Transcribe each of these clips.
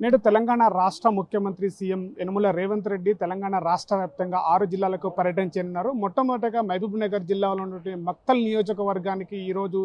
నేడు తెలంగాణ రాష్ట్ర ముఖ్యమంత్రి సీఎం యనుమల రేవంత్ రెడ్డి తెలంగాణ రాష్ట్ర వ్యాప్తంగా 6 జిల్లాలకు పర్యటించనున్నారు. మొట్టమొదటగా మహబూబ్ నగర్ జిల్లాలో ఉన్నటువంటి మక్తల్ నియోజకవర్గానికి ఈరోజు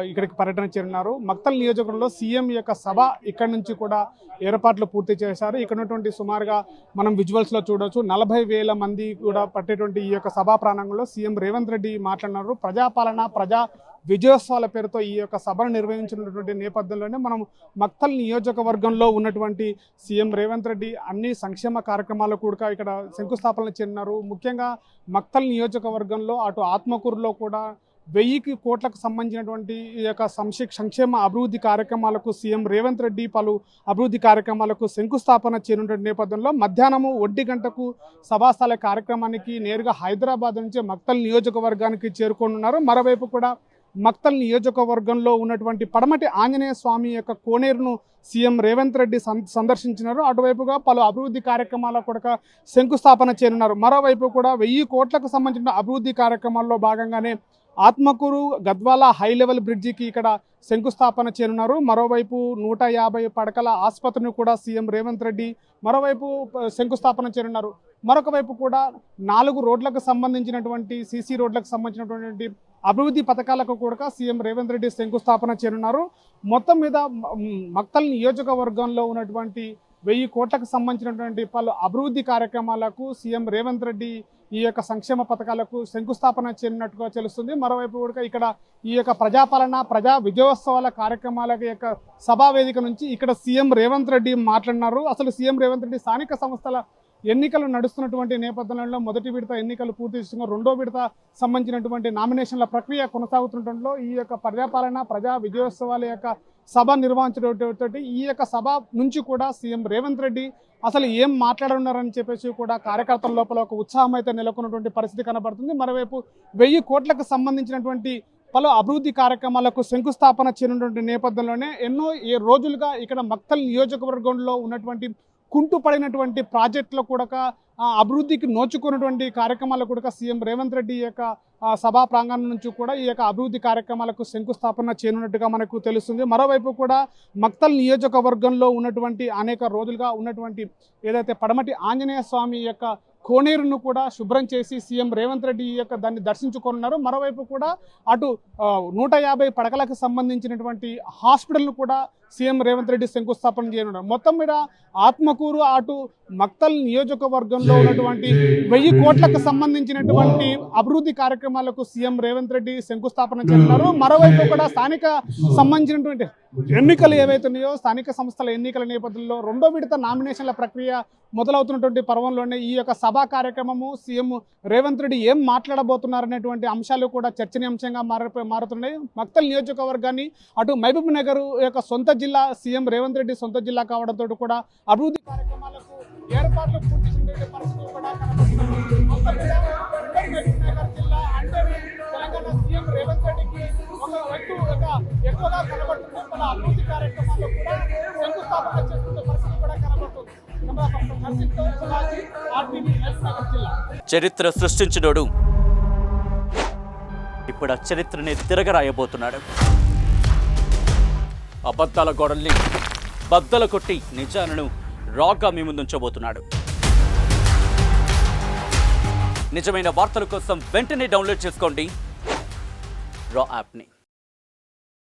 ఇక్కడికి పర్యటించనున్నారు. మక్తల్ నియోజకవర్గంలో సీఎం యొక్క సభ ఇక్కడ నుంచి కూడా ఏర్పాట్లు పూర్తి చేశారు. ఇక్కడ ఉన్నటువంటి సుమారుగా మనం విజువల్స్లో చూడవచ్చు 40,000 మంది కూడా పట్టేటువంటి ఈ యొక్క సభా ప్రాంగణంలో సీఎం రేవంత్ రెడ్డి మాట్లాడినారు. ప్రజాపాలన ప్రజా విజయోత్సవాల పేరుతో ఈ యొక్క సభను నిర్వహించినటువంటి నేపథ్యంలోనే మనం మక్తల్ నియోజకవర్గంలో ఉన్నటువంటి సీఎం రేవంత్ రెడ్డి అన్ని సంక్షేమ కార్యక్రమాలు కూడా ఇక్కడ శంకుస్థాపన చేస్తున్నారు. ముఖ్యంగా మక్తల్ నియోజకవర్గంలో అటు ఆత్మకూరులో కూడా 1000 కోట్లకు సంబంధించినటువంటి ఈ యొక్క సంక్షేమ అభివృద్ధి కార్యక్రమాలకు సీఎం రేవంత్ రెడ్డి పలు అభివృద్ధి కార్యక్రమాలకు శంకుస్థాపన చేయనున్న నేపథ్యంలో మధ్యాహ్నము 1 గంటకు సభాస్థల కార్యక్రమానికి నేరుగా హైదరాబాద్ నుంచి మక్తల్ నియోజకవర్గానికి చేరుకోనున్నారు. మరోవైపు కూడా మక్తల్ నియోజకవర్గంలో ఉన్నటువంటి పడమటి ఆంజనేయ స్వామి యొక్క కోనేరును సీఎం రేవంత్ రెడ్డి సందర్శించినారు. అటువైపుగా పలు అభివృద్ధి కార్యక్రమాలకు కూడా శంకుస్థాపన చేయనున్నారు. మరోవైపు కూడా 1000 కోట్లకు సంబంధించిన అభివృద్ధి కార్యక్రమాల్లో భాగంగానే ఆత్మకూరు గద్వాల హై లెవెల్ బ్రిడ్జికి ఇక్కడ శంకుస్థాపన చేయనున్నారు. మరోవైపు 150 పడకల ఆసుపత్రిని కూడా సీఎం రేవంత్ రెడ్డి మరోవైపు శంకుస్థాపన చేయనున్నారు. మరొక వైపు కూడా 4 రోడ్లకు సంబంధించినటువంటి సీసీ రోడ్లకు సంబంధించినటువంటి అభివృద్ధి పథకాలకు కూడా సీఎం రేవంత్ రెడ్డి శంకుస్థాపన చేయనున్నారు. మొత్తం మీద మక్తల్ నియోజకవర్గంలో ఉన్నటువంటి 1000 కోట్లకు సంబంధించినటువంటి పలు అభివృద్ధి కార్యక్రమాలకు సీఎం రేవంత్ రెడ్డి ఈ యొక్క సంక్షేమ పథకాలకు శంకుస్థాపన చేయనున్నట్టుగా తెలుస్తుంది. మరోవైపు కూడా ఇక్కడ ఈ యొక్క ప్రజాపాలన ప్రజా విజయోత్సవాల కార్యక్రమాల యొక్క సభా వేదిక నుంచి ఇక్కడ సీఎం రేవంత్ రెడ్డి మాట్లాడినారు. అసలు సీఎం రేవంత్ రెడ్డి స్థానిక సంస్థల ఎన్నికలు నడుస్తున్నటువంటి నేపథ్యంలో మొదటి విడత ఎన్నికలు పూర్తి చేసుకున్న రెండో విడత సంబంధించినటువంటి నామినేషన్ల ప్రక్రియ కొనసాగుతుండటంలో ఈ యొక్క ప్రజాపాలన ప్రజా విజయోత్సవాల యొక్క సభ నిర్వహించడంతో ఈ యొక్క సభ నుంచి కూడా సీఎం రేవంత్ రెడ్డి అసలు ఏం మాట్లాడున్నారని చెప్పేసి కూడా కార్యకర్తల లోపల ఒక ఉత్సాహం అయితే నెలకొన్నటువంటి పరిస్థితి కనబడుతుంది. మరోవైపు 1000 కోట్లకు సంబంధించినటువంటి పలు అభివృద్ధి కార్యక్రమాలకు శంకుస్థాపన చేయనున్నటువంటి నేపథ్యంలోనే ఎన్నో రోజులుగా ఇక్కడ మక్తల్ నియోజకవర్గంలో ఉన్నటువంటి కుంటుపడినటువంటి ప్రాజెక్టులు కూడా అభివృద్ధికి నోచుకున్నటువంటి కార్యక్రమాలు కూడా సీఎం రేవంత్ రెడ్డి యొక్క సభా ప్రాంగణం నుంచి కూడా ఈ యొక్క అభివృద్ధి కార్యక్రమాలకు శంకుస్థాపన చేయనున్నట్టుగా మనకు తెలుస్తుంది. మరోవైపు కూడా మక్తల్ నియోజకవర్గంలో ఉన్నటువంటి అనేక రోజులుగా ఉన్నటువంటి ఏదైతే పడమటి ఆంజనేయ స్వామి యొక్క కోనేరును కూడా శుభ్రం చేసి సీఎం రేవంత్ రెడ్డి యొక్క దాన్ని దర్శించుకున్నారు. మరోవైపు కూడా అటు 150 పడకలకు సంబంధించినటువంటి హాస్పిటల్ను కూడా సీఎం రేవంత్ రెడ్డి శంకుస్థాపన చేయనున్నారు. మొత్తం మీద ఆత్మకూరు అటు మక్తల్ నియోజకవర్గంలో ఉన్నటువంటి 1000 కోట్లకు సంబంధించినటువంటి అభివృద్ధి కార్యక్రమాలకు సీఎం రేవంత్ రెడ్డి శంకుస్థాపన చేయనున్నారు. మరోవైపు కూడా స్థానిక సంబంధించినటువంటి ఎన్నికలు ఏవైతున్నాయో స్థానిక సంస్థల ఎన్నికల నేపథ్యంలో రెండో విడత నామినేషన్ల ప్రక్రియ మొదలవుతున్నటువంటి పర్వంలోనే ఈ యొక్క సభా కార్యక్రమము సీఎం రేవంత్ రెడ్డి ఏం మాట్లాడబోతున్నారనేటువంటి అంశాలు కూడా చర్చనీయాంశంగా మారుతున్నాయి. మక్తల్ నియోజకవర్గాన్ని అటు మహబూబ్ నగర్ యొక్క సొంత జిల్లా సీఎం రేవంత్ రెడ్డి సొంత జిల్లా కావడంతో కూడా అభివృద్ధి కార్యక్రమాలకు ఏర్పాట్లు పూర్తి చేసే పరిస్థితులు కూడా కనబడుతుంది. జిల్లా అంటే తెలంగాణ సీఎం రేవంత్ రెడ్డికి ఎక్కువగా కనబడుతుంది. మన అభివృద్ధి కార్యక్రమాల్లో కూడా శంకుస్థాపన చేస్తున్న పరిస్థితి కూడా కనబడుతుంది. చరిత్ర సృష్టించినోడు ఇప్పుడు ఆ చరిత్రని తిరగరాయబోతున్నాడు. అబద్ధాల గోడల్ని బద్దలు కొట్టి నిజాలను రాగా మీ ముందుంచబోతున్నాడు. నిజమైన వార్తల కోసం వెంటనే డౌన్లోడ్ చేసుకోండి రా యాప్ని.